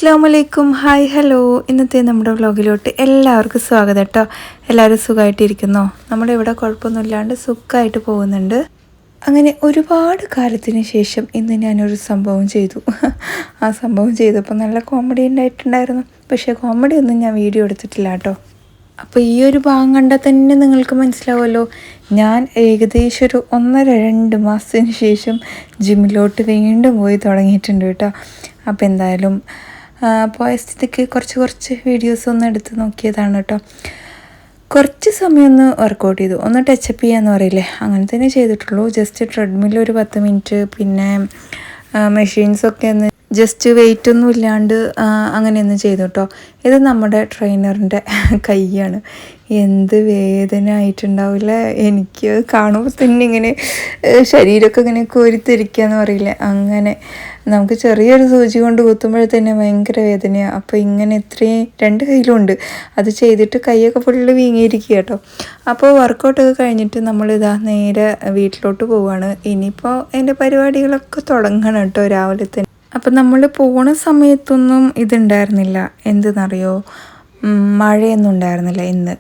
അസ്സലാമു hi hello. ഇന്നത്തെ നമ്മുടെ വ്ലോഗിലോട്ട് എല്ലാവർക്കും സ്വാഗതം കേട്ടോ. എല്ലാവരും സുഖമായിട്ടിരിക്കുന്നോ? നമ്മുടെ ഇവിടെ കുഴപ്പമൊന്നുമില്ലാണ്ട് സുഖമായിട്ട് പോകുന്നുണ്ട്. അങ്ങനെ ഒരുപാട് കാലത്തിന് ശേഷം ഇന്ന് ഞാനൊരു സംഭവം ചെയ്തു. ആ സംഭവം ചെയ്തപ്പോൾ നല്ല കോമഡി ഉണ്ടായിട്ടുണ്ടായിരുന്നു. പക്ഷേ കോമഡി ഒന്നും ഞാൻ വീഡിയോ എടുത്തിട്ടില്ല കേട്ടോ. അപ്പോൾ ഈ ഒരു ഭാഗം കണ്ടാൽ തന്നെ നിങ്ങൾക്ക് മനസ്സിലാവുമല്ലോ, ഞാൻ ഏകദേശം ഒരു 1.5-2 മാസത്തിന് ശേഷം ജിമ്മിലോട്ട് വീണ്ടും പോയി തുടങ്ങിയിട്ടുണ്ട് കേട്ടോ. അപ്പോൾ എന്തായാലും പോയ സ്ഥിതിക്ക് കുറച്ച് വീഡിയോസ് ഒന്ന് എടുത്ത് നോക്കിയതാണ് കേട്ടോ. കുറച്ച് സമയം ഒന്ന് വർക്കൗട്ട് ചെയ്തു, ഒന്ന് ടച്ചപ്പ് ചെയ്യാന്ന് പറയില്ലേ, അങ്ങനെ തന്നെ ചെയ്തിട്ടുള്ളൂ. ജസ്റ്റ് ട്രെഡ്മിൽ ഒരു 10 മിനിറ്റ്, പിന്നെ മെഷീൻസൊക്കെ ഒന്ന് ജസ്റ്റ് വെയിറ്റ് ഒന്നും ഇല്ലാണ്ട് അങ്ങനെയൊന്നും ചെയ്തു കേട്ടോ. ഇത് നമ്മുടെ ട്രെയിനറിൻ്റെ കൈയാണ്. എന്ത് വേദന ആയിട്ടുണ്ടാവില്ല. എനിക്ക് കാണുമ്പോൾ തന്നെ ഇങ്ങനെ ശരീരമൊക്കെ ഇങ്ങനെ കോരിത്തിരിക്കുകയെന്ന് പറയില്ലേ, അങ്ങനെ നമുക്ക് ചെറിയൊരു സൂചി കൊണ്ട് കുത്തുമ്പോൾ തന്നെ ഭയങ്കര വേദനയാണ്. അപ്പോൾ ഇങ്ങനെ ഇത്രയും 2 കയ്യിലും ഉണ്ട്. അത് ചെയ്തിട്ട് കൈയൊക്കെ ഫുള്ള് വീങ്ങിയിരിക്കുക കേട്ടോ. അപ്പോൾ വർക്കൗട്ടൊക്കെ കഴിഞ്ഞിട്ട് നമ്മളിതാ നേരെ വീട്ടിലോട്ട് പോവുകയാണ്. ഇനിയിപ്പോൾ എൻ്റെ പരിപാടികളൊക്കെ തുടങ്ങണം കേട്ടോ രാവിലെ തന്നെ. അപ്പം നമ്മൾ പോണ സമയത്തൊന്നും ഇതുണ്ടായിരുന്നില്ല, എന്തെന്നറിയോ, മഴയൊന്നും ഉണ്ടായിരുന്നില്ല. ഇന്ന്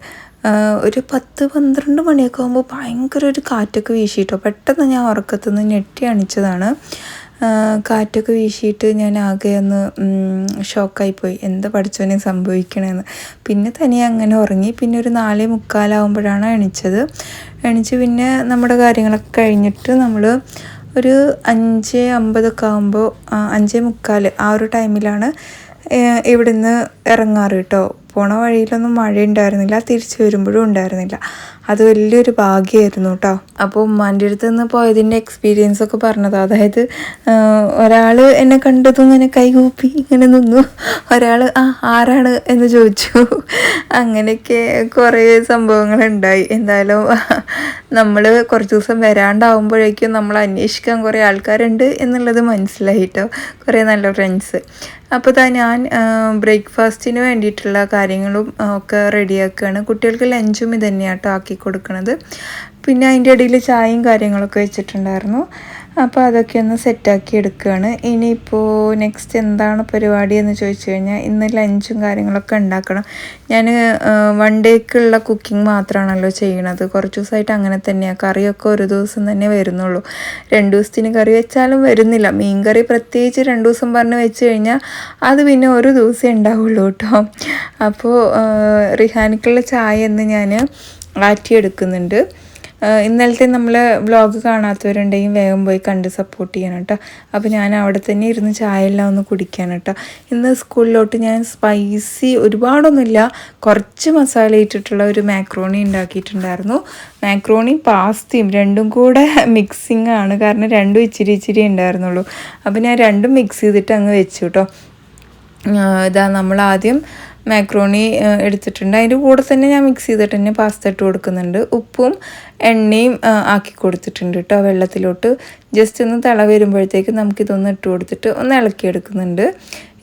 ഒരു 10-12 മണിയൊക്കെ ആകുമ്പോൾ ഭയങ്കര ഒരു കാറ്റൊക്കെ വീശിയിട്ടോ. പെട്ടെന്ന് ഞാൻ ഉറക്കത്തുനിന്ന് ഞെട്ടി അണിച്ചതാണ്. കാറ്റൊക്കെ വീശിയിട്ട് ഞാൻ ആകെ ഒന്ന് ഷോക്കായിപ്പോയി, എന്താ പഠിച്ചോനെ സംഭവിക്കണമെന്ന്. പിന്നെ തനിയെ അങ്ങനെ ഉറങ്ങി. പിന്നെ ഒരു 4:45 എണിച്ച് പിന്നെ നമ്മുടെ കാര്യങ്ങളൊക്കെ കഴിഞ്ഞിട്ട് നമ്മൾ ഒരു 5:50 ആകുമ്പോൾ 5:45 ആ ഒരു ടൈമിലാണ് ഇവിടുന്ന് ഇറങ്ങാറ് കേട്ടോ. പോണ വഴിയിലൊന്നും മഴ ഉണ്ടായിരുന്നില്ല, തിരിച്ചു വരുമ്പോഴും ഉണ്ടായിരുന്നില്ല. അത് വലിയൊരു ഭാഗ്യമായിരുന്നു കേട്ടോ. അപ്പോൾ ഉമ്മാൻ്റെ അടുത്ത് നിന്ന് പോയതിൻ്റെ എക്സ്പീരിയൻസ് ഒക്കെ പറഞ്ഞത്, അതായത് ഒരാൾ എന്നെ കണ്ടതും ഇങ്ങനെ കൈകൂപ്പി ഇങ്ങനെ നിന്നു, ഒരാൾ ആരാണ് എന്ന് ചോദിച്ചു. അങ്ങനെയൊക്കെ കുറേ സംഭവങ്ങളുണ്ടായി. എന്തായാലും നമ്മൾ കുറച്ച് ദിവസം വരാണ്ടാവുമ്പോഴേക്കും നമ്മൾ അന്വേഷിക്കാൻ കുറേ ആൾക്കാരുണ്ട് എന്നുള്ളത് മനസ്സിലായി കേട്ടോ, കുറേ നല്ല ഫ്രണ്ട്സ്. അപ്പോൾ ഞാൻ ബ്രേക്ക്ഫാസ്റ്റിന് വേണ്ടിയിട്ടുള്ള കാര്യങ്ങളും ഒക്കെ റെഡിയാക്കുകയാണ്. കുട്ടികൾക്ക് ലഞ്ചും ഇത് തന്നെയാണ് കേട്ടോ ആക്കി കൊടുക്കണത്. പിന്നെ അതിൻ്റെ ഇടയിൽ ചായയും കാര്യങ്ങളൊക്കെ വെച്ചിട്ടുണ്ടായിരുന്നു. അപ്പോൾ അതൊക്കെ ഒന്ന് സെറ്റാക്കി എടുക്കുകയാണ്. ഇനിയിപ്പോൾ നെക്സ്റ്റ് എന്താണ് പരിപാടി എന്ന് ചോദിച്ചു കഴിഞ്ഞാൽ, ഇന്ന് ലഞ്ചും കാര്യങ്ങളൊക്കെ ഉണ്ടാക്കണം. ഞാൻ 1 ഡേക്കുള്ള കുക്കിംഗ് മാത്രമാണല്ലോ ചെയ്യണത്. കുറച്ച് ദിവസമായിട്ട് അങ്ങനെ തന്നെയാണ്. കറിയൊക്കെ ഒരു ദിവസം തന്നെ വരുന്നുള്ളൂ. 2 ദിവസത്തിന് കറി വെച്ചാലും വരുന്നില്ല. മീൻ കറി പ്രത്യേകിച്ച് 2 ദിവസം പറഞ്ഞ് വെച്ച് കഴിഞ്ഞാൽ അത് പിന്നെ ഒരു ദിവസമേ ഉണ്ടാവുള്ളൂ കേട്ടോ. അപ്പോൾ റിഹാനിക്കുള്ള ചായ എന്ന് ഞാൻ ആറ്റിയെടുക്കുന്നുണ്ട്. ഇന്നലത്തെ നമ്മൾ വ്ളോഗ് കാണാത്തവരുണ്ടെങ്കിൽ വേഗം പോയി കണ്ട് സപ്പോർട്ട് ചെയ്യണം കേട്ടോ. അപ്പോൾ ഞാൻ അവിടെ തന്നെ ഇരുന്ന് ചായ എല്ലാം ഒന്ന് കുടിക്കാൻ കേട്ടോ. ഇന്ന് സ്കൂളിലോട്ട് ഞാൻ സ്പൈസി ഒരുപാടൊന്നുമില്ല, കുറച്ച് മസാല ഇട്ടിട്ടുള്ള ഒരു മാക്രോണി ഉണ്ടാക്കിയിട്ടുണ്ടായിരുന്നു. മാക്രോണിയും പാസ്തയും രണ്ടും കൂടെ മിക്സിങ് ആണ്, കാരണം രണ്ടും ഇച്ചിരി ഉണ്ടായിരുന്നുള്ളൂ. അപ്പോൾ ഞാൻ രണ്ടും മിക്സ് ചെയ്തിട്ട് അങ്ങ് വെച്ചു കേട്ടോ. നമ്മൾ ആദ്യം മാക്രോണി എടുത്തിട്ടുണ്ട്, അതിൻ്റെ കൂടെ തന്നെ ഞാൻ മിക്സ് ചെയ്തിട്ട് തന്നെ പാസ്ത ഇട്ട് കൊടുക്കുന്നുണ്ട്. ഉപ്പും എണ്ണയും ആക്കി കൊടുത്തിട്ടുണ്ട് കേട്ടോ വെള്ളത്തിലോട്ട്. ജസ്റ്റ് ഒന്ന് തിള വരുമ്പോഴത്തേക്ക് നമുക്കിതൊന്ന് ഇട്ട് കൊടുത്തിട്ട് ഒന്ന് ഇളക്കിയെടുക്കുന്നുണ്ട്.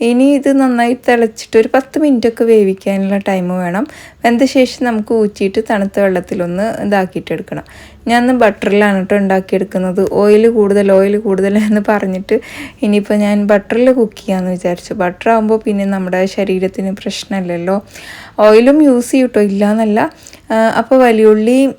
ഇനി ഇത് നന്നായി തിളച്ചിട്ട് ഒരു 10 മിനിറ്റൊക്കെ വേവിക്കാനുള്ള ടൈം വേണം. വെന്ത ശേഷം നമുക്ക് ഊറ്റിയിട്ട് തണുത്ത വെള്ളത്തിലൊന്ന് ഇതാക്കിയിട്ടെടുക്കണം. ഞാൻ ബട്ടറിലാണ് കേട്ടോ ഉണ്ടാക്കിയെടുക്കുന്നത്. ഓയിൽ കൂടുതൽ എന്ന് പറഞ്ഞിട്ട് ഇനിയിപ്പോൾ ഞാൻ ബട്ടറിൽ കുക്ക് ചെയ്യാമെന്ന് വിചാരിച്ചു. ബട്ടർ ആകുമ്പോൾ പിന്നെ നമ്മുടെ ശരീരത്തിന് പ്രശ്നമില്ലല്ലോ. ഓയിലും യൂസ് ചെയ്യും കേട്ടോ, ഇല്ലയെന്നല്ല. അപ്പോൾ വലിയുള്ളിയും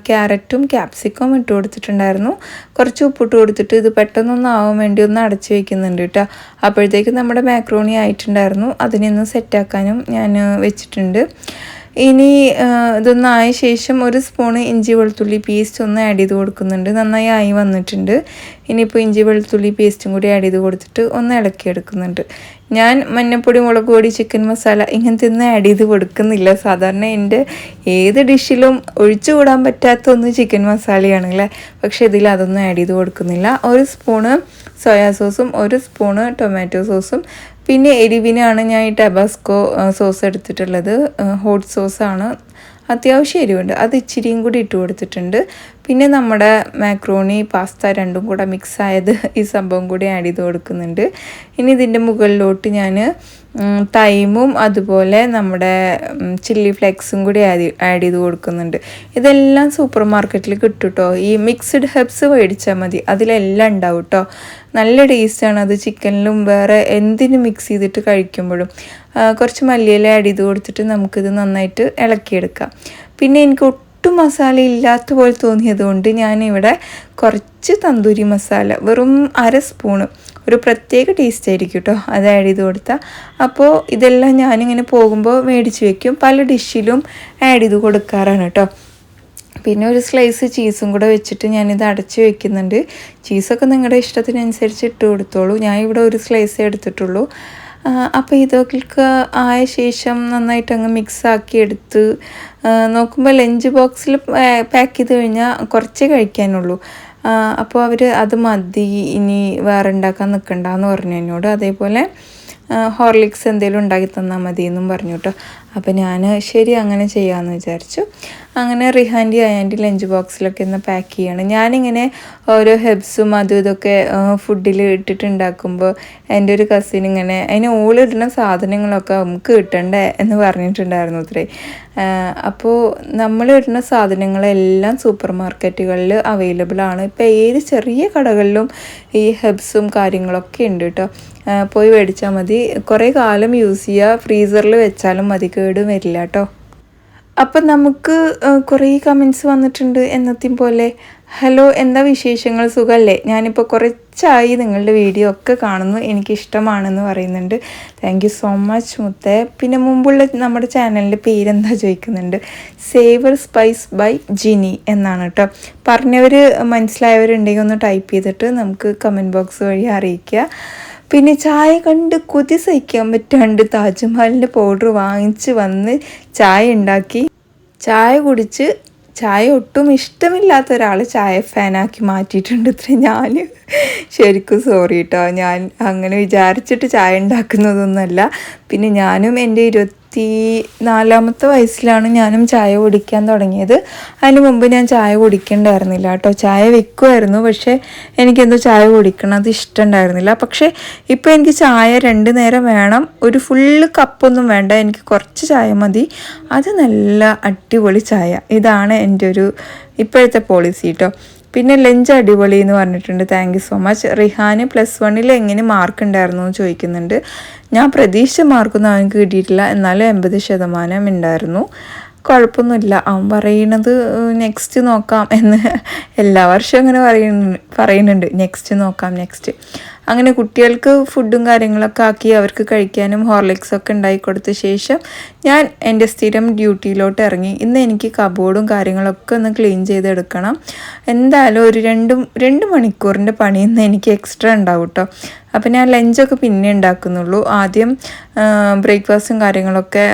ക്യാരറ്റും ക്യാപ്സിക്കം ഇട്ട് കൊടുത്തിട്ടുണ്ടായിരുന്നു. കുറച്ച് ഉപ്പിട്ട് കൊടുത്തിട്ട് ഇത് പെട്ടെന്നൊന്നും ആവാൻ വേണ്ടി ഒന്ന് അടച്ച് വയ്ക്കുന്നുണ്ട് കേട്ടോ. അപ്പോഴത്തേക്ക് നമ്മുടെ മാക്രോണി ആയിട്ടുണ്ടായിരുന്നു. അതിനൊന്ന് സെറ്റാക്കാനും ഞാൻ വെച്ചിട്ടുണ്ട്. ഇനി ഇതൊന്നായ ശേഷം 1 സ്പൂണ് ഇഞ്ചി വെളുത്തുള്ളി പേസ്റ്റ് ഒന്ന് ആഡ് ചെയ്ത് കൊടുക്കുന്നുണ്ട്. നന്നായി ആയി വന്നിട്ടുണ്ട്. ഇനിയിപ്പോൾ ഇഞ്ചി വെളുത്തുള്ളി പേസ്റ്റും കൂടി ആഡ് ചെയ്ത് കൊടുത്തിട്ട് ഒന്ന് ഇളക്കിയെടുക്കുന്നുണ്ട്. ഞാൻ മഞ്ഞൾപ്പൊടി, മുളക് പൊടി, ചിക്കൻ മസാല ഇങ്ങനത്തെ ഒന്നും ആഡ് ചെയ്ത് കൊടുക്കുന്നില്ല. സാധാരണ എൻ്റെ ഏത് ഡിഷിലും ഒഴിച്ചുകൂടാൻ പറ്റാത്ത ഒന്ന് ചിക്കൻ മസാലയാണല്ലേ, പക്ഷേ ഇതിൽ അതൊന്നും ആഡ് ചെയ്ത് കൊടുക്കുന്നില്ല. 1 സ്പൂണ് സോയാ സോസും 1 സ്പൂണ് ടൊമാറ്റോ സോസും, പിന്നെ എരിവിനാണ് ഞാൻ ഈ ടബാസ്കോ സോസ് എടുത്തിട്ടുള്ളത്. ഹോട്ട് സോസാണ്, അത്യാവശ്യം എരിവുണ്ട്. അത് ഇച്ചിരിയും കൂടി ഇട്ട് കൊടുത്തിട്ടുണ്ട്. പിന്നെ നമ്മുടെ മാക്രോണി പാസ്ത രണ്ടും കൂടെ മിക്സ് ആയത് ഈ സംഭവം കൂടി ആഡ് ചെയ്ത് കൊടുക്കുന്നുണ്ട്. ഇനി ഇതിൻ്റെ മുകളിലോട്ട് ഞാൻ തൈമും അതുപോലെ നമ്മുടെ ചില്ലി ഫ്ലേക്സും കൂടി ആഡ് ചെയ്ത് കൊടുക്കുന്നുണ്ട്. ഇതെല്ലാം സൂപ്പർ മാർക്കറ്റിൽ കിട്ടും കേട്ടോ. ഈ മിക്സ്ഡ് ഹെർബ്സ് മേടിച്ചാൽ മതി, അതിലെല്ലാം ഉണ്ടാവും കേട്ടോ. നല്ല ടേസ്റ്റാണ് അത്. ചിക്കനിലും വേറെ എന്തിനും മിക്സ് ചെയ്തിട്ട് കഴിക്കുമ്പോഴും. കുറച്ച് മല്ലിയില ആഡ് ചെയ്ത് കൊടുത്തിട്ട് നമുക്കിത് നന്നായിട്ട് ഇളക്കിയെടുക്കാം. പിന്നെ എനിക്ക് ഒട്ടും മസാല ഇല്ലാത്ത പോലെ തോന്നിയത് കൊണ്ട് ഞാനിവിടെ കുറച്ച് തന്തൂരി മസാല, വെറും 1/2 സ്പൂണ്, ഒരു പ്രത്യേക ടേസ്റ്റ് ആയിരിക്കും കേട്ടോ, അത് ആഡ് ചെയ്ത് കൊടുത്താൽ. അപ്പോൾ ഇതെല്ലാം ഞാനിങ്ങനെ പോകുമ്പോൾ മേടിച്ച് വയ്ക്കും. പല ഡിഷിലും ആഡ് ചെയ്ത് കൊടുക്കാറാണ് കേട്ടോ. പിന്നെ ഒരു സ്ലൈസ് ചീസും കൂടെ വെച്ചിട്ട് ഞാനിത് അടച്ച് വയ്ക്കുന്നുണ്ട്. ചീസൊക്കെ നിങ്ങളുടെ ഇഷ്ടത്തിനനുസരിച്ച് ഇട്ട് കൊടുത്തോളൂ. ഞാൻ ഇവിടെ ഒരു സ്ലൈസേ എടുത്തിട്ടുള്ളൂ. അപ്പോൾ ഇതൊക്കെ ആയ ശേഷം നന്നായിട്ട് അങ്ങ് മിക്സാക്കി എടുത്ത് നോക്കുമ്പോൾ ലഞ്ച് ബോക്സിൽ പാക്ക് ചെയ്ത് കഴിഞ്ഞാൽ കുറച്ചേ കഴിക്കാനുള്ളൂ. അപ്പോൾ അവർ അത് മതി, ഇനി വേറെ ഉണ്ടാക്കാൻ നിൽക്കണ്ടെന്ന് പറഞ്ഞു എന്നോട്. അതേപോലെ ഹോർലിക്സ് എന്തെങ്കിലും ഉണ്ടാക്കി തന്നാൽ മതി എന്നും പറഞ്ഞു കേട്ടോ. അപ്പോൾ ഞാൻ ശരി അങ്ങനെ ചെയ്യാമെന്ന് വിചാരിച്ചു. അങ്ങനെ റിഹാൻഡി അയാൻ്റെ ലഞ്ച് ബോക്സിലൊക്കെ ഒന്ന് പാക്ക് ചെയ്യണം. ഞാനിങ്ങനെ ഓരോ ഹെബ്സും അതും ഇതൊക്കെ ഫുഡിൽ ഇട്ടിട്ടുണ്ടാക്കുമ്പോൾ എൻ്റെ ഒരു കസിൻ ഇങ്ങനെ അതിന് ഓളിടുന്ന സാധനങ്ങളൊക്കെ നമുക്ക് കിട്ടണ്ടേ എന്ന് പറഞ്ഞിട്ടുണ്ടായിരുന്നു അത്രേ. അപ്പോൾ നമ്മളിടുന്ന സാധനങ്ങളെല്ലാം സൂപ്പർ മാർക്കറ്റുകളിൽ അവൈലബിൾ ആണ്. ഇപ്പോൾ ഏത് ചെറിയ കടകളിലും ഈ ഹെബ്സും കാര്യങ്ങളൊക്കെ ഉണ്ട് കേട്ടോ. പോയി മേടിച്ചാൽ മതി. കുറേ കാലം യൂസ് ചെയ്യുക, ഫ്രീസറിൽ വെച്ചാലും മതി, കേടും വരില്ല കേട്ടോ. അപ്പം നമുക്ക് കുറേ കമൻസ് വന്നിട്ടുണ്ട് എന്നത്തെയും പോലെ. ഹലോ, എന്താ വിശേഷങ്ങൾ, സുഖമല്ലേ? ഞാനിപ്പോൾ കുറച്ചായി നിങ്ങളുടെ വീഡിയോ ഒക്കെ കാണുന്നു, എനിക്കിഷ്ടമാണെന്ന് പറയുന്നുണ്ട്. താങ്ക് യു സോ മച്ച് മുത്തേ. പിന്നെ മുമ്പുള്ള നമ്മുടെ ചാനലിൻ്റെ പേരെന്താ ചോദിക്കുന്നുണ്ട്. സേവർ സ്പൈസ് ബൈ ജിനി എന്നാണ് കേട്ടോ. പറഞ്ഞവർ മനസ്സിലായവരുണ്ടെങ്കിൽ ഒന്ന് ടൈപ്പ് ചെയ്തിട്ട് നമുക്ക് കമൻറ്റ് ബോക്സ് വഴി അറിയിക്കുക. പിന്നെ ചായ കണ്ട് കൊതി സഹിക്കാൻ പറ്റാണ്ട് താജ്മഹലിൻ്റെ പൗഡർ വാങ്ങിച്ച് വന്ന് ചായ ഉണ്ടാക്കി, ചായ കുടിച്ച് ചായ ഒട്ടും ഇഷ്ടമില്ലാത്ത ഒരാൾ ചായ ഫാനാക്കി മാറ്റിയിട്ടുണ്ട് ഇത്ര. ഞാൻ ശരിക്കും സോറി കേട്ടോ, ഞാൻ അങ്ങനെ വിചാരിച്ചിട്ട് ചായ ഉണ്ടാക്കുന്നതൊന്നുമല്ല. പിന്നെ ഞാനും എൻ്റെ 24ാമത്തെ വയസ്സിലാണ് ഞാനും ചായ കുടിക്കാൻ തുടങ്ങിയത്. അതിന് മുമ്പ് ഞാൻ ചായ കുടിക്കണ്ടായിരുന്നില്ല കേട്ടോ. ചായ വെക്കുമായിരുന്നു, പക്ഷേ എനിക്കെന്തോ ചായ കുടിക്കണം അത് ഇഷ്ടമുണ്ടായിരുന്നില്ല. പക്ഷേ ഇപ്പോൾ എനിക്ക് ചായ 2 നേരം വേണം. ഒരു ഫുള്ള് കപ്പൊന്നും വേണ്ട, എനിക്ക് കുറച്ച് ചായ മതി, അത് നല്ല അടിപൊളി ചായ. ഇതാണ് എൻ്റെ ഒരു ഇപ്പോഴത്തെ പോളിസി കേട്ടോ. പിന്നെ ലഞ്ച് അടിപൊളി എന്ന് പറഞ്ഞിട്ടുണ്ട്. Thank you so much. റിഹാന് +1 എങ്ങനെ മാർക്ക് ഉണ്ടായിരുന്നു എന്ന് ചോദിക്കുന്നുണ്ട്. ഞാൻ പ്രതീക്ഷിച്ച മാർക്കൊന്നും അവനക്ക് കിട്ടിയിട്ടില്ല, എന്നാലും 80% ഉണ്ടായിരുന്നു. കുഴപ്പമൊന്നുമില്ല. അവൻ പറയുന്നത് നെക്സ്റ്റ് നോക്കാം എന്ന് എല്ലാ വർഷവും അങ്ങനെ പറയുന്നുണ്ട്, നെക്സ്റ്റ് നോക്കാം നെക്സ്റ്റ്. അങ്ങനെ കുട്ടികൾക്ക് ഫുഡും കാര്യങ്ങളൊക്കെ ആക്കി അവർക്ക് കഴിക്കാനും ഹോർലിക്സൊക്കെ ഉണ്ടാക്കി കൊടുത്ത ശേഷം ഞാൻ എൻ്റെ സ്ഥിരം ഡ്യൂട്ടിയിലോട്ട് ഇറങ്ങി. ഇന്ന് എനിക്ക് കബോർഡും കാര്യങ്ങളൊക്കെ ഒന്ന് ക്ലീൻ ചെയ്തെടുക്കണം. എന്തായാലും ഒരു 2 മണിക്കൂറിൻ്റെ പണി ഇന്ന് എനിക്ക് എക്സ്ട്രാ ഉണ്ടാവും കേട്ടോ. അപ്പോൾ ഞാൻ ലഞ്ചൊക്കെ പിന്നെ ഉണ്ടാക്കുന്നുള്ളൂ. ആദ്യം ബ്രേക്ക്ഫാസ്റ്റും കാര്യങ്ങളൊക്കെ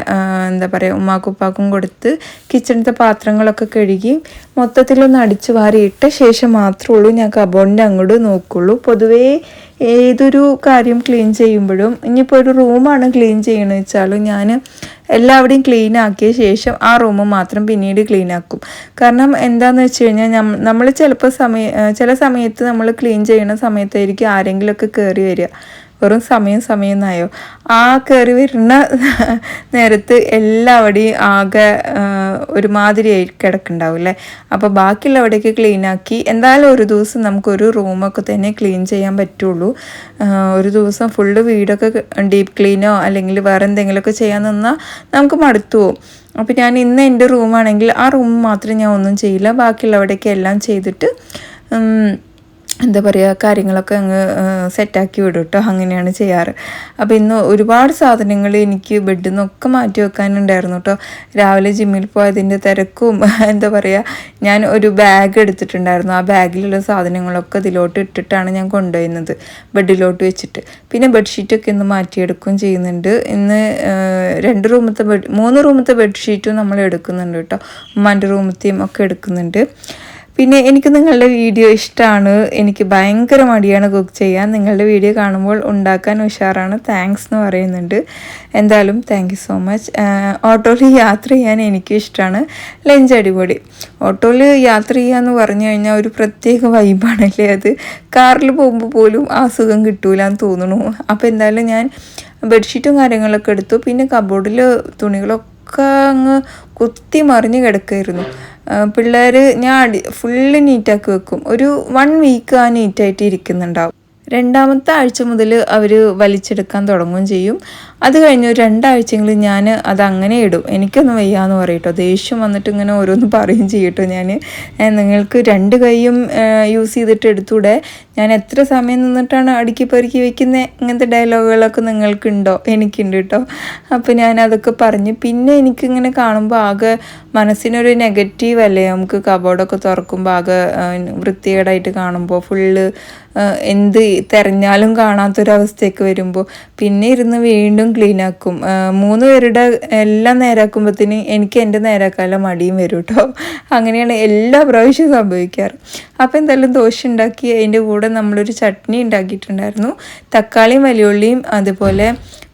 എന്താ പറയുക ഉമ്മാക്കും ഉപ്പാക്കും കൊടുത്ത് കിച്ചണിലത്തെ പാത്രങ്ങളൊക്കെ കഴുകി മൊത്തത്തിലൊന്ന് അടിച്ചു വാരി ഇട്ട ശേഷം മാത്രമേ ഉള്ളൂ ഞാൻ കബോർഡിൻ്റെ അങ്ങോട്ട് നോക്കുള്ളൂ. പൊതുവേ ഏതൊരു കാര്യം ക്ലീൻ ചെയ്യുമ്പോഴും, ഇനിയിപ്പോൾ ഒരു റൂമാണ് ക്ലീൻ ചെയ്യണമെന്ന് വെച്ചാലും ഞാൻ എല്ലാവിടെയും ക്ലീൻ ആക്കിയ ശേഷം ആ റൂം മാത്രം പിന്നീട് ക്ലീൻ ആക്കും. കാരണം എന്താണെന്ന് വെച്ച് കഴിഞ്ഞാൽ നമ്മൾ ചില സമയത്ത് നമ്മൾ ക്ലീൻ ചെയ്യുന്ന സമയത്തായിരിക്കും ആരെങ്കിലുമൊക്കെ കയറി വരിക. വെറും സമയം എന്നായോ ആ കയറി വരുന്ന നേരത്ത് എല്ലാവിടെയും ആകെ ഒരുമാതിരി കിടക്കുന്നുണ്ടാവും അല്ലേ. അപ്പോൾ ബാക്കിയുള്ളവിടേക്ക് ക്ലീനാക്കി എന്തായാലും ഒരു ദിവസം നമുക്കൊരു റൂമൊക്കെ തന്നെ ക്ലീൻ ചെയ്യാൻ പറ്റുള്ളൂ. ഒരു ദിവസം ഫുള്ള് വീടൊക്കെ ഡീപ്പ് ക്ലീനോ അല്ലെങ്കിൽ വേറെ എന്തെങ്കിലുമൊക്കെ ചെയ്യാൻ നിന്നാൽ നമുക്ക് മടുത്തു പോകും. അപ്പോൾ ഞാൻ ഇന്ന് എൻ്റെ റൂമാണെങ്കിൽ ആ റൂം മാത്രം ഞാൻ ഒന്നും ചെയ്യില്ല, ബാക്കിയുള്ളവിടേക്ക് എല്ലാം ചെയ്തിട്ട് എന്താ പറയുക കാര്യങ്ങളൊക്കെ അങ്ങ് സെറ്റാക്കി വിടും കേട്ടോ. അങ്ങനെയാണ് ചെയ്യാറ്. അപ്പോൾ ഇന്ന് ഒരുപാട് സാധനങ്ങൾ എനിക്ക് ബെഡിൽ നിന്നൊക്കെ മാറ്റി വെക്കാനുണ്ടായിരുന്നു കേട്ടോ. രാവിലെ ജിമ്മിൽ പോയതിൻ്റെ തിരക്കും എന്താ പറയുക, ഞാൻ ഒരു ബാഗ് എടുത്തിട്ടുണ്ടായിരുന്നു. ആ ബാഗിലുള്ള സാധനങ്ങളൊക്കെ ഇതിലോട്ട് ഇട്ടിട്ടാണ് ഞാൻ കൊണ്ടുപോയിരുന്നത്, ബെഡിലോട്ട് വെച്ചിട്ട്. പിന്നെ ബെഡ്ഷീറ്റൊക്കെ ഒന്ന് മാറ്റിയെടുക്കുകയും ചെയ്യുന്നുണ്ട്. ഇന്ന് 3 റൂമത്തെ ബെഡ്ഷീറ്റും നമ്മൾ എടുക്കുന്നുണ്ട് കേട്ടോ. ഉമ്മാൻ്റെ റൂമത്തെയും ഒക്കെ എടുക്കുന്നുണ്ട്. പിന്നെ എനിക്ക് നിങ്ങളുടെ വീഡിയോ ഇഷ്ടമാണ്. എനിക്ക് ഭയങ്കര മടിയാണ് കുക്ക് ചെയ്യാൻ. നിങ്ങളുടെ വീഡിയോ കാണുമ്പോൾ ഉണ്ടാക്കാൻ ഉഷാറാണ്, താങ്ക്സ് എന്ന് പറയുന്നുണ്ട്. എന്തായാലും താങ്ക് യു സോ മച്ച്. ഓട്ടോയിൽ യാത്ര ചെയ്യാൻ എനിക്കും ഇഷ്ടമാണ്. ലഞ്ച് അടിപൊളി. ഓട്ടോയിൽ യാത്ര ചെയ്യാന്ന് പറഞ്ഞു കഴിഞ്ഞാൽ ഒരു പ്രത്യേക വൈബാണല്ലേ അത്. കാറിൽ പോകുമ്പോൾ പോലും ആ സുഖം കിട്ടൂല എന്ന് തോന്നുന്നു. അപ്പോൾ എന്തായാലും ഞാൻ ബെഡ്ഷീറ്റും കാര്യങ്ങളൊക്കെ എടുത്തു. പിന്നെ കബോർഡിൽ തുണികളൊക്കെ അങ്ങ് കുത്തി മറിഞ്ഞ് കിടക്കുമായിരുന്നു. പിള്ളേർ ഞാൻ ഫുള്ള് നീറ്റാക്കി വെക്കും. ഒരു 1 വീക്ക് ആ നീറ്റായിട്ട് ഇരിക്കുന്നുണ്ടാവും. രണ്ടാമത്തെ ആഴ്ച മുതൽ അവർ വലിച്ചെടുക്കാൻ തുടങ്ങുകയും ചെയ്യും. അത് കഴിഞ്ഞ് ഒരു 2 ആഴ്ചയെങ്കിലും ഞാൻ അതങ്ങനെ ഇടും. എനിക്കൊന്നും വയ്യാന്ന് പറയട്ടോ. ദേഷ്യം വന്നിട്ട് ഇങ്ങനെ ഓരോന്ന് പറയുകയും ചെയ്യട്ടോ. നിങ്ങൾക്ക് 2 കൈയും യൂസ് ചെയ്തിട്ട് എടുത്തൂടെ, ഞാൻ എത്ര സമയം നിന്നിട്ടാണ് അടുക്കി പെറുക്കി വെക്കുന്നത്, ഇങ്ങനത്തെ ഡയലോഗുകളൊക്കെ നിങ്ങൾക്കുണ്ടോ? എനിക്കുണ്ട് കേട്ടോ. അപ്പോൾ ഞാൻ അതൊക്കെ പറഞ്ഞ് പിന്നെ എനിക്കിങ്ങനെ കാണുമ്പോൾ ആകെ മനസ്സിനൊരു നെഗറ്റീവ് അല്ലേ. നമുക്ക് കബോർഡൊക്കെ തുറക്കുമ്പോൾ ആകെ വൃത്തികേടായിട്ട് കാണുമ്പോൾ ഫുള്ള് എന്ത് തിരഞ്ഞാലും കാണാത്തൊരവസ്ഥയൊക്കെ വരുമ്പോൾ പിന്നെ ഇരുന്ന് വീണ്ടും ക്ലീനാക്കും. 3 പേരുടെ എല്ലാം നേരാക്കുമ്പോഴത്തേന് എനിക്ക് എൻ്റെ നേരാക്കാനുള്ള മടിയും വരും കേട്ടോ. അങ്ങനെയാണ് എല്ലാ പ്രാവശ്യവും സംഭവിക്കാറ്. അപ്പോൾ എന്തായാലും ദോശ ഉണ്ടാക്കി അതിൻ്റെ കൂടെ നമ്മളൊരു ചട്നി ഉണ്ടാക്കിയിട്ടുണ്ടായിരുന്നു. തക്കാളിയും വലിയുള്ളിയും അതുപോലെ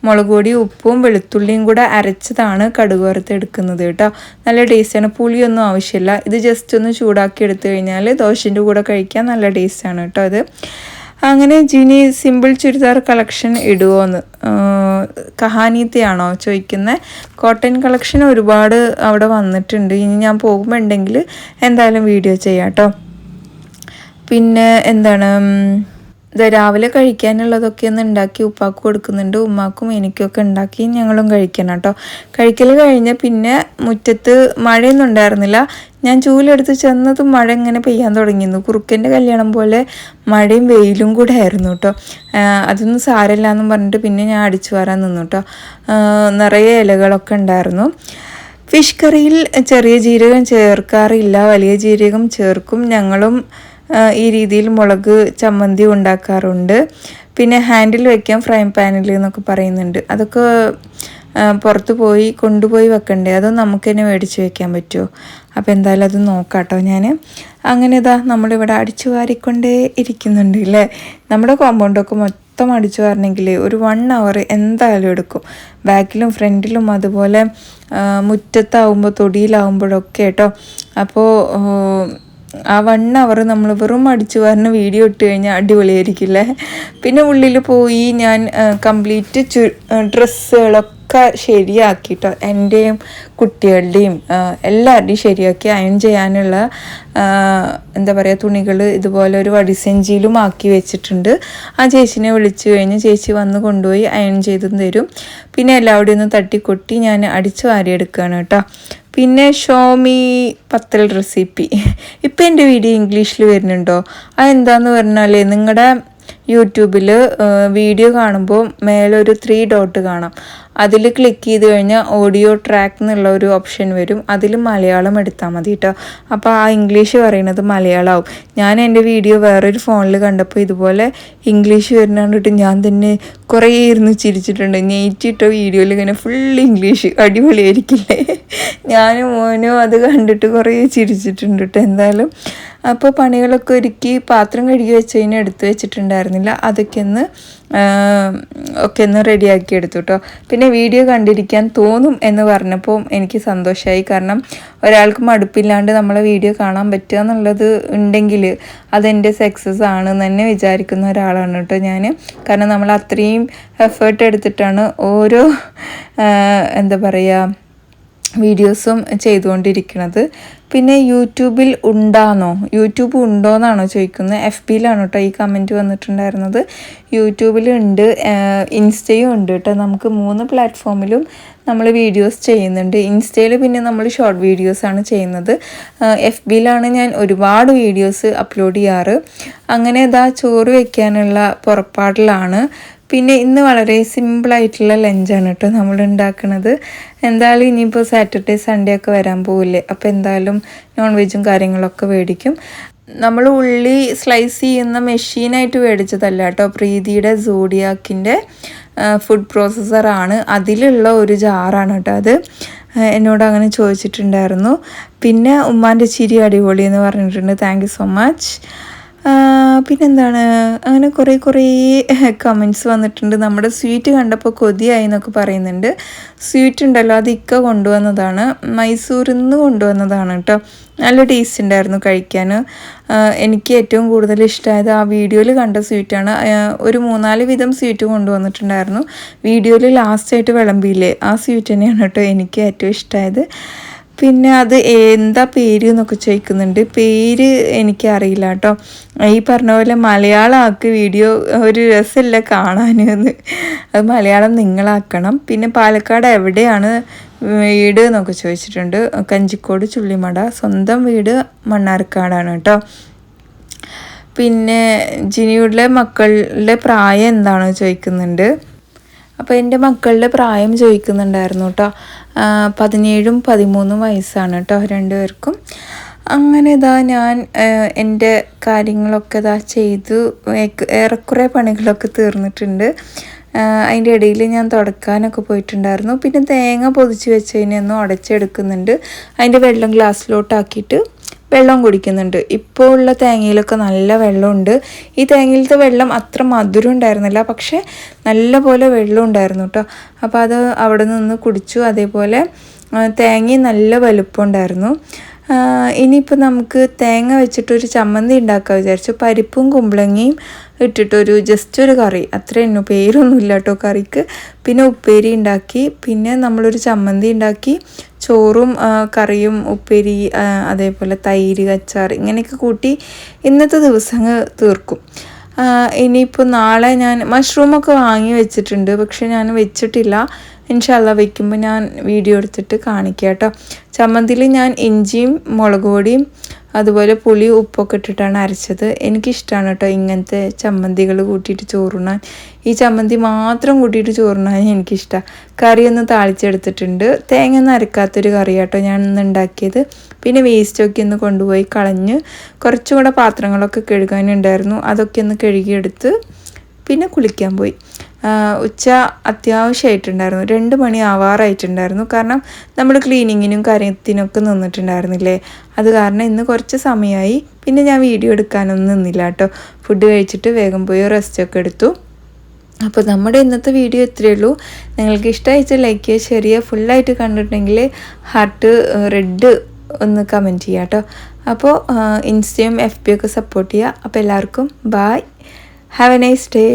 മുളക് പൊടി, ഉപ്പും വെളുത്തുള്ളിയും കൂടെ അരച്ചതാണ് കടുക് വറുത്ത് എടുക്കുന്നത് കേട്ടോ. നല്ല ടേസ്റ്റാണ്. പുളിയൊന്നും ആവശ്യമില്ല. ഇത് ജസ്റ്റ് ഒന്ന് ചൂടാക്കി എടുത്തു കഴിഞ്ഞാൽ ദോശൻ്റെ കൂടെ കഴിക്കാൻ നല്ല ടേസ്റ്റാണ് കേട്ടോ ഇത്. അങ്ങനെ ജിനി സിമ്പിൾ ചുരിദാർ കളക്ഷൻ ഇടുമോയെന്ന് കഹാനീത്തെയാണോ ചോദിക്കുന്നത്. കോട്ടൺ കളക്ഷൻ ഒരുപാട് അവിടെ വന്നിട്ടുണ്ട്. ഇനി ഞാൻ പോകുമ്പോൾ ഉണ്ടെങ്കിൽ എന്തായാലും വീഡിയോ ചെയ്യാം കേട്ടോ. പിന്നെ എന്താണ്, രാവിലെ കഴിക്കാനുള്ളതൊക്കെ ഒന്ന് ഉണ്ടാക്കി ഉപ്പാക്ക് കൊടുക്കുന്നുണ്ട്. ഉമ്മാക്കും എനിക്കൊക്കെ ഉണ്ടാക്കി ഞങ്ങളും കഴിക്കണം കേട്ടോ. കഴിക്കൽ കഴിഞ്ഞ് പിന്നെ മുറ്റത്ത് മഴയൊന്നും ഉണ്ടായിരുന്നില്ല. ഞാൻ ചൂലെടുത്ത് ചെന്നതും മഴ ഇങ്ങനെ പെയ്യാൻ തുടങ്ങിയിരുന്നു. കുറുക്കൻ്റെ കല്യാണം പോലെ മഴയും വെയിലും കൂടെ ആയിരുന്നു കേട്ടോ. അതൊന്നും സാരമില്ല എന്നും പറഞ്ഞിട്ട് പിന്നെ ഞാൻ അടിച്ചു വരാൻ നിന്നു കേട്ടോ. നിറയെ ഇലകളൊക്കെ ഉണ്ടായിരുന്നു. ഫിഷ് കറിയിൽ ചെറിയ ജീരകം ചേർക്കാറില്ല, വലിയ ജീരകം ചേർക്കും. ഞങ്ങളും ഈ രീതിയിൽ മുളക് ചമ്മന്തി ഉണ്ടാക്കാറുണ്ട്. പിന്നെ ഹാൻഡിൽ വയ്ക്കാം ഫ്രൈ പാനിൽ എന്നൊക്കെ പറയുന്നുണ്ട്. അതൊക്കെ പുറത്ത് പോയി കൊണ്ടുപോയി വെക്കണ്ടേ, അതോ നമുക്ക് തന്നെ മേടിച്ച് വയ്ക്കാൻ പറ്റുമോ? അപ്പോൾ എന്തായാലും അത് നോക്കാം കേട്ടോ. ഞാൻ അങ്ങനെ നമ്മളിവിടെ അടിച്ചു വാരിക്കൊണ്ടേ ഇരിക്കുന്നുണ്ട് അല്ലേ. നമ്മുടെ കോമ്പൗണ്ടൊക്കെ മൊത്തം അടിച്ചു വാരണമെങ്കിൽ ഒരു 1 hour എന്തായാലും എടുക്കും. ബാക്കിലും ഫ്രണ്ടിലും അതുപോലെ മുറ്റത്താവുമ്പോൾ തൊടിയിലാവുമ്പോഴൊക്കെ കേട്ടോ. അപ്പോൾ ആ 1 hour നമ്മൾ വെറും അടിച്ചു വാരുന്ന വീഡിയോ ഇട്ട് കഴിഞ്ഞാൽ അടിപൊളിയായിരിക്കില്ലേ. പിന്നെ ഉള്ളിൽ പോയി ഞാൻ കംപ്ലീറ്റ് ഡ്രസ്സുകളൊക്കെ ശരിയാക്കിട്ടോ. എൻ്റെയും കുട്ടികളുടെയും എല്ലാവരുടെയും ശരിയാക്കി അയൺ ചെയ്യാനുള്ള എന്താ പറയുക തുണികൾ ഇതുപോലെ ഒരു വടിസഞ്ചിയിലും ആക്കി വെച്ചിട്ടുണ്ട്. ആ ചേച്ചിനെ വിളിച്ചു കഴിഞ്ഞ് ചേച്ചി വന്ന് കൊണ്ടുപോയി അയൺ ചെയ്തും തരും. പിന്നെ എല്ലാവരുടെയും ഒന്ന് തട്ടിക്കൊട്ടി ഞാൻ അടിച്ചു വാരിയെടുക്കുകയാണ് കേട്ടോ. പിന്നെ ഷോമി പത്തൽ റെസിപ്പി. ഇപ്പം എൻ്റെ വീഡിയോ ഇംഗ്ലീഷിൽ വരുന്നുണ്ടോ? അതെന്താന്ന് പറഞ്ഞാൽ നിങ്ങളുടെ യൂട്യൂബിൽ വീഡിയോ കാണുമ്പോൾ മേലൊരു 3 dot കാണാം. അതിൽ ക്ലിക്ക് ചെയ്ത് കഴിഞ്ഞാൽ ഓഡിയോ ട്രാക്ക് എന്നുള്ള ഒരു ഓപ്ഷൻ വരും. അതിൽ മലയാളം എടുത്താൽ മതി കേട്ടോ. അപ്പോൾ ആ ഇംഗ്ലീഷ് പറയുന്നത് മലയാളമാവും. ഞാൻ എൻ്റെ വീഡിയോ വേറൊരു ഫോണിൽ കണ്ടപ്പോൾ ഇതുപോലെ ഇംഗ്ലീഷ് വരുന്ന കണ്ടിട്ട് ഞാൻ തന്നെ കുറേ ഇരുന്ന് ചിരിച്ചിട്ടുണ്ട്. നെയ്റ്റിട്ട വീഡിയോയിൽ ഇങ്ങനെ ഫുൾ ഇംഗ്ലീഷ് അടിപൊളിയായിരിക്കില്ലേ. ഞാനും മോനും അത് കണ്ടിട്ട് കുറേ ചിരിച്ചിട്ടുണ്ട് കേട്ടോ. എന്തായാലും അപ്പോൾ പണികളൊക്കെ ഒരുക്കി പാത്രം കഴുകി വെച്ചതിന് എടുത്ത് വെച്ചിട്ടുണ്ടായിരുന്നില്ല. അതൊക്കെ ഒന്ന് റെഡിയാക്കി എടുത്തു കേട്ടോ. പിന്നെ വീഡിയോ കണ്ടിരിക്കാൻ തോന്നും എന്ന് പറഞ്ഞപ്പോൾ എനിക്ക് സന്തോഷമായി. കാരണം ഒരാൾക്ക് മടുപ്പില്ലാണ്ട് നമ്മളെ വീഡിയോ കാണാൻ പറ്റുക എന്നുള്ളത് ഉണ്ടെങ്കിൽ അതെൻ്റെ സക്സസ് ആണെന്ന് തന്നെ വിചാരിക്കുന്ന ഒരാളാണ് കേട്ടോ ഞാൻ. കാരണം നമ്മൾ അത്രയും എഫേർട്ട് എടുത്തിട്ടാണ് ഓരോ എന്താ പറയുക വീഡിയോസും ചെയ്തുകൊണ്ടിരിക്കുന്നത്. പിന്നെ യൂട്യൂബിൽ യൂട്യൂബ് ഉണ്ടോയെന്നാണോ ചോദിക്കുന്നത്. FBയിലാണ് കേട്ടോ ഈ കമൻറ്റ് വന്നിട്ടുണ്ടായിരുന്നത്. യൂട്യൂബിലുണ്ട്, ഇൻസ്റ്റയും ഉണ്ട് കേട്ടോ. നമുക്ക് 3 പ്ലാറ്റ്ഫോമിലും നമ്മൾ വീഡിയോസ് ചെയ്യുന്നുണ്ട്. ഇൻസ്റ്റയിൽ പിന്നെ നമ്മൾ ഷോർട്ട് വീഡിയോസാണ് ചെയ്യുന്നത്. FBയിലാണ് ഞാൻ ഒരുപാട് വീഡിയോസ് അപ്ലോഡ് ചെയ്യാറ്. അങ്ങനെ ചോറ് വയ്ക്കാനുള്ള പുറപ്പാടിലാണ്. പിന്നെ ഇന്ന് വളരെ സിമ്പിളായിട്ടുള്ള ലഞ്ചാണ് കേട്ടോ നമ്മൾ ഉണ്ടാക്കുന്നത്. എന്തായാലും ഇനിയിപ്പോൾ സാറ്റർഡേ സൺഡേ ഒക്കെ വരാൻ പോവില്ലേ. അപ്പോൾ എന്തായാലും നോൺ വെജും കാര്യങ്ങളൊക്കെ മേടിക്കും. നമ്മൾ ഉള്ളി സ്ലൈസ് ചെയ്യുന്ന മെഷീനായിട്ട് മേടിച്ചതല്ല കേട്ടോ. പ്രീതിയുടെ സോഡിയാക്കിൻ്റെ ഫുഡ് പ്രോസസ്സറാണ്. അതിലുള്ള ഒരു ജാറാണ് കേട്ടോ അത്. എന്നോട് അങ്ങനെ ചോദിച്ചിട്ടുണ്ടായിരുന്നു. പിന്നെ ഉമ്മാൻ്റെ ചിരി അടിപൊളി എന്ന് പറഞ്ഞിട്ടുണ്ട്. Thank you so much. പിന്നെന്താണ്, അങ്ങനെ കുറേ കമൻറ്റ്സ് വന്നിട്ടുണ്ട്. നമ്മുടെ സ്വീറ്റ് കണ്ടപ്പോൾ കൊതിയായി എന്നൊക്കെ പറയുന്നുണ്ട്. സ്വീറ്റ് ഉണ്ടല്ലോ, അത് ഇക്ക കൊണ്ടുവന്നതാണ്, മൈസൂരിൽ നിന്ന് കൊണ്ടുവന്നതാണ് കേട്ടോ. നല്ല ടേസ്റ്റ് ഉണ്ടായിരുന്നു കഴിക്കാൻ. എനിക്ക് ഏറ്റവും കൂടുതൽ ഇഷ്ടമായത് ആ വീഡിയോയിൽ കണ്ട സ്വീറ്റാണ്. ഒരു 3-4 വിധം സ്വീറ്റ് കൊണ്ടുവന്നിട്ടുണ്ടായിരുന്നു. വീഡിയോയിൽ ലാസ്റ്റായിട്ട് വിളമ്പിയില്ലേ, ആ സ്വീറ്റ് തന്നെയാണ് കേട്ടോ എനിക്ക് ഏറ്റവും ഇഷ്ടമായത്. പിന്നെ അത് എന്താ പേര് എന്നൊക്കെ ചോദിക്കുന്നുണ്ട്. പേര് എനിക്കറിയില്ല കേട്ടോ. ഈ പറഞ്ഞ പോലെ മലയാളമാക്കി വീഡിയോ ഒരു രസമില്ല കാണാനെന്ന്. അത് മലയാളം നിങ്ങളാക്കണം. പിന്നെ പാലക്കാട് എവിടെയാണ് വീട് എന്നൊക്കെ ചോദിച്ചിട്ടുണ്ട്. കഞ്ചിക്കോട് ചുള്ളിമട. സ്വന്തം വീട് മണ്ണാർക്കാടാണ് കേട്ടോ. പിന്നെ ജിനിയുടെ മക്കളുടെ പ്രായം എന്താണെന്ന് ചോദിക്കുന്നുണ്ട്. അപ്പോൾ എൻ്റെ മക്കളുടെ പ്രായം ചോദിക്കുന്നുണ്ടായിരുന്നു കേട്ടോ. 17ഉം 13ഉം വയസ്സാണ് കേട്ടോ രണ്ടുപേർക്കും. അങ്ങനെ ഞാൻ എൻ്റെ കാര്യങ്ങളൊക്കെ ചെയ്തു. ഏറെക്കുറെ പണികളൊക്കെ തീർന്നിട്ടുണ്ട്. അതിൻ്റെ ഇടയിൽ ഞാൻ തുടക്കാനൊക്കെ പോയിട്ടുണ്ടായിരുന്നു. പിന്നെ തേങ്ങ പൊതിച്ച് വെച്ചതിനൊന്നും ഉടച്ചെടുക്കുന്നുണ്ട്. അതിൻ്റെ വെള്ളം ഗ്ലാസ്സിലോട്ടാക്കിയിട്ട് വെള്ളം കുടിക്കുന്നുണ്ട്. ഇപ്പോൾ ഉള്ള തേങ്ങയിലൊക്കെ നല്ല വെള്ളമുണ്ട്. ഈ തേങ്ങയിലത്തെ വെള്ളം അത്ര മധുരം ഉണ്ടായിരുന്നില്ല, പക്ഷേ നല്ല പോലെ വെള്ളം ഉണ്ടായിരുന്നു കേട്ടോ. അപ്പോൾ അത് അവിടെ നിന്ന് കുടിച്ചു. അതേപോലെ തേങ്ങയും നല്ല വലുപ്പം ഉണ്ടായിരുന്നു. ഇനിയിപ്പോൾ നമുക്ക് തേങ്ങ വെച്ചിട്ടൊരു ചമ്മന്തി ഉണ്ടാക്കാൻ വിചാരിച്ചു. പരിപ്പും കുമ്പളങ്ങയും ഇട്ടിട്ടൊരു ജസ്റ്റ് ഒരു കറി, അത്രയും പേരൊന്നുമില്ല കേട്ടോ കറിക്ക്. പിന്നെ ഉപ്പേരി ഉണ്ടാക്കി, പിന്നെ നമ്മളൊരു ചമ്മന്തി ഉണ്ടാക്കി, ചോറും കറിയും ഉപ്പേരി, അതേപോലെ തൈര്, അച്ചാർ ഇങ്ങനെയൊക്കെ കൂട്ടി ഇന്നത്തെ ദിവസം തീർക്കും. ഇനിയിപ്പോൾ നാളെ ഞാൻ മഷ്റൂമൊക്കെ വാങ്ങി വെച്ചിട്ടുണ്ട്, പക്ഷെ ഞാൻ വെച്ചിട്ടില്ല. ഇൻഷാല്ലാ വെക്കുമ്പോൾ ഞാൻ വീഡിയോ എടുത്തിട്ട് കാണിക്കാം കേട്ടോ. ചമ്മന്തിയിൽ ഞാൻ ഇഞ്ചിയും മുളക് പൊടിയും അതുപോലെ പുളി ഉപ്പൊക്കെ ഇട്ടിട്ടാണ് അരച്ചത്. എനിക്കിഷ്ടമാണ് കേട്ടോ ഇങ്ങനത്തെ ചമ്മന്തികൾ കൂട്ടിയിട്ട് ചോറുണ്ണാൻ. ഈ ചമ്മന്തി മാത്രം കൂട്ടിയിട്ട് ചോറുണ്ണാൻ എനിക്കിഷ്ടമാണ്. കറിയൊന്ന് താളിച്ചെടുത്തിട്ടുണ്ട്. തേങ്ങ ഒന്നും അരക്കാത്തൊരു കറി കേട്ടോ ഞാൻ ഇന്ന് ഉണ്ടാക്കിയത്. പിന്നെ വേസ്റ്റൊക്കെ ഒന്ന് കൊണ്ടുപോയി കളഞ്ഞ് കുറച്ചും കൂടെ പാത്രങ്ങളൊക്കെ കഴുകാനുണ്ടായിരുന്നു. അതൊക്കെ ഒന്ന് കഴുകിയെടുത്ത് പിന്നെ കുളിക്കാൻ പോയി. ഉച്ച അത്യാവശ്യമായിട്ടുണ്ടായിരുന്നു. 2 മണി ആവാറായിട്ടുണ്ടായിരുന്നു. കാരണം നമ്മൾ ക്ലീനിങ്ങിനും കാര്യത്തിനൊക്കെ നിന്നിട്ടുണ്ടായിരുന്നില്ലേ, അത് കാരണം ഇന്ന് കുറച്ച് സമയമായി. പിന്നെ ഞാൻ വീഡിയോ എടുക്കാനൊന്നും നിന്നില്ല കേട്ടോ. ഫുഡ് കഴിച്ചിട്ട് വേഗം പോയി റെസ്റ്റൊക്കെ എടുത്തു. അപ്പോൾ നമ്മുടെ ഇന്നത്തെ വീഡിയോ ഇത്രയേ ഉള്ളൂ. നിങ്ങൾക്ക് ഇഷ്ടമായിട്ട് ലൈക്ക് ചെയ്യുക, ഷെയർ ചെയ്യുക. ഫുള്ളായിട്ട് കണ്ടിട്ടുണ്ടെങ്കിൽ ഹാർട്ട് റെഡ് ഒന്ന് കമൻറ്റ് ചെയ്യുക കേട്ടോ. അപ്പോൾ ഇൻസ്റ്റയും FB ഒക്കെ സപ്പോർട്ട് ചെയ്യുക. അപ്പോൾ എല്ലാവർക്കും bye, have a nice day.